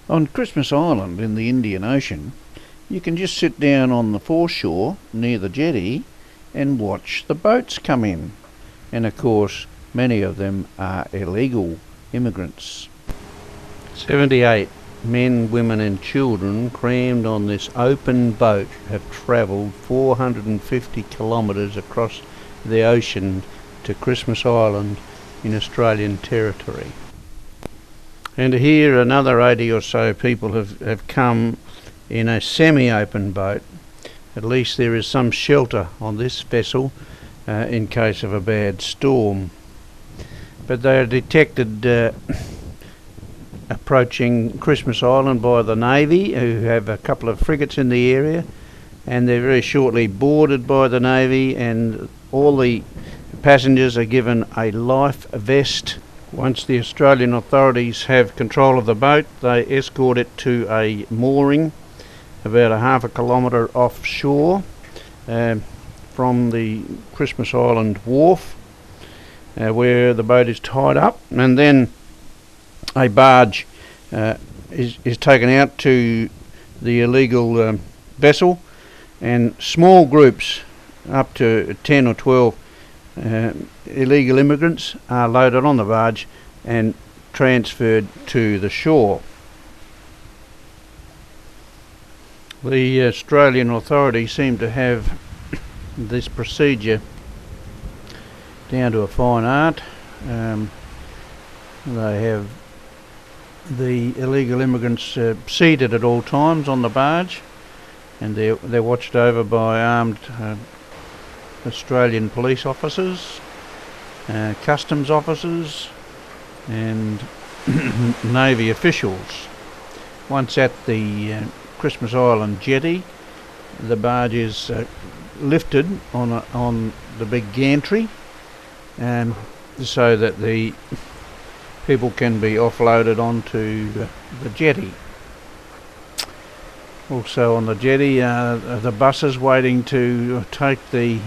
On Christmas Island in the Indian Ocean, you can just sit down on the foreshore near the jetty and watch the boats come in. And of course, many of them are illegal immigrants. 78 men, women and children crammed on this open boat have travelled 450 kilometres across the ocean to Christmas Island in Australian territory. And here another 80 or so people have come in a semi-open boat. At least there is some shelter on this vessel in case of a bad storm. But they are detected approaching Christmas Island by the Navy, who have a couple of frigates in the area, and they're very shortly boarded by the Navy, and all the passengers are given a life vest. Once the Australian authorities have control of the boat, they escort it to a mooring about a half a kilometre offshore from the Christmas Island wharf, where the boat is tied up, and then a barge is taken out to the illegal vessel, and small groups up to 10 or 12 illegal immigrants are loaded on the barge and transferred to the shore. The Australian authorities seem to have this procedure down to a fine art. They have the illegal immigrants seated at all times on the barge, and they're watched over by armed Australian police officers, customs officers and Navy officials. Once at the Christmas Island jetty, the barge is lifted on the big gantry, so that the people can be offloaded onto the jetty. Also on the jetty are the buses waiting to take the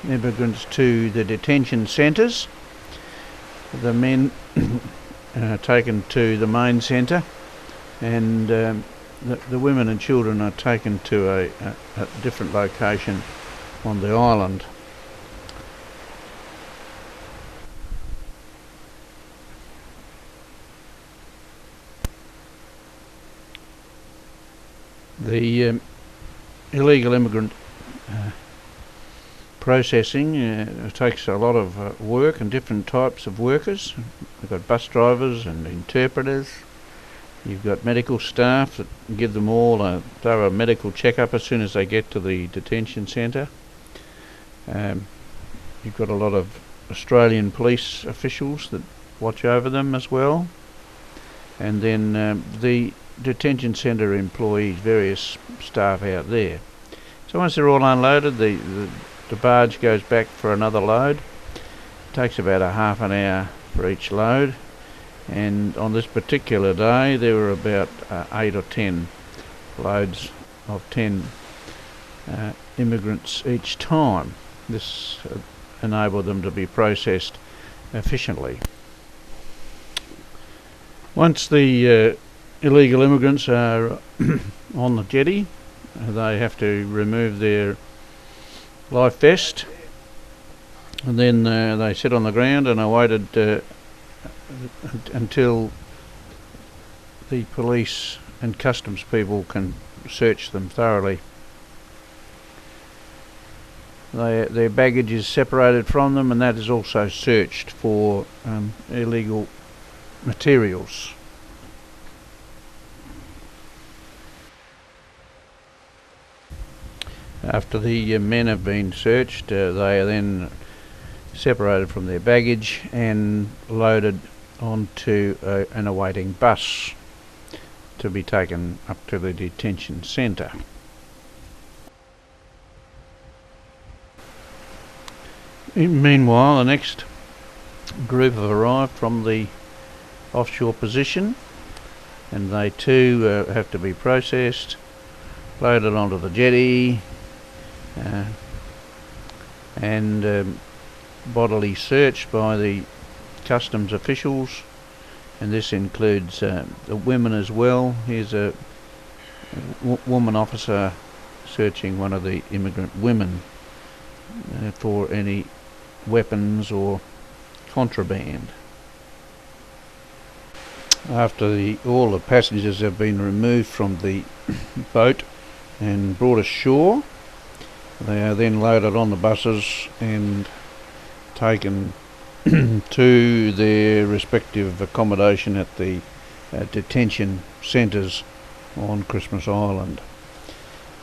immigrants to the detention centres. The men are taken to the main centre, and the women and children are taken to a different location on the island. The illegal immigrant processing takes a lot of work and different types of workers. You've got bus drivers and interpreters. You've got medical staff that give them all a thorough medical checkup as soon as they get to the detention centre. You've got a lot of Australian police officials that watch over them as well. And then the detention centre employees, various staff out there. So once they're all unloaded, the barge goes back for another load. It takes about a half an hour for each load, and on this particular day there were about 8 or 10 loads of 10 immigrants each time. This enabled them to be processed efficiently. Once the illegal immigrants are on the jetty, they have to remove their life vest, and then they sit on the ground and are waited until the police and customs people can search them thoroughly. Their baggage is separated from them, and that is also searched for illegal materials. After the men have been searched, they are then separated from their baggage and loaded onto an awaiting bus to be taken up to the detention centre. Meanwhile, the next group have arrived from the offshore position, and they too have to be processed, loaded onto the jetty, and bodily searched by the customs officials and this includes the women as well. Here's a woman officer searching one of the immigrant women for any weapons or contraband. After all the passengers have been removed from the boat and brought ashore, they are then loaded on the buses and taken to their respective accommodation at the detention centres on Christmas Island.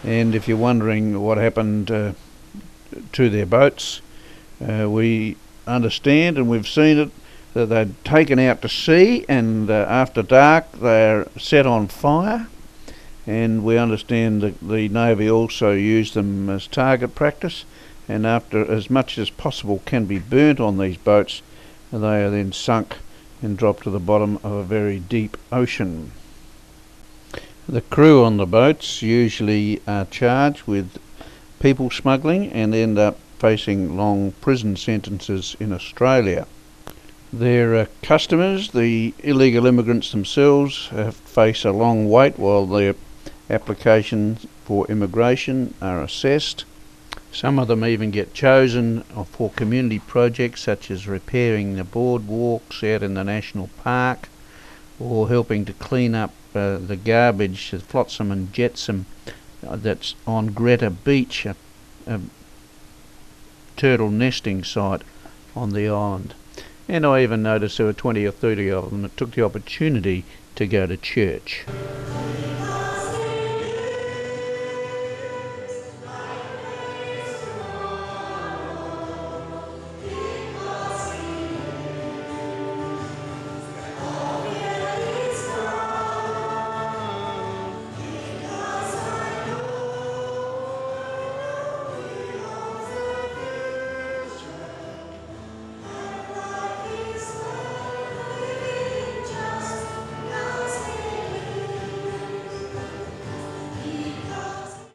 And if you're wondering what happened to their boats, we understand, and we've seen it, that they're taken out to sea, and after dark they're set on fire, and we understand that the Navy also used them as target practice, and after as much as possible can be burnt on these boats, they are then sunk and dropped to the bottom of a very deep ocean. The crew on the boats usually are charged with people smuggling and end up facing long prison sentences in Australia. Their customers, the illegal immigrants themselves, face a long wait while their applications for immigration are assessed. Some of them even get chosen for community projects such as repairing the boardwalks out in the national park, or helping to clean up the garbage, the flotsam and jetsam that's on Greta Beach, a turtle nesting site on the island. And I even noticed there were 20 or 30 of them that took the opportunity to go to church.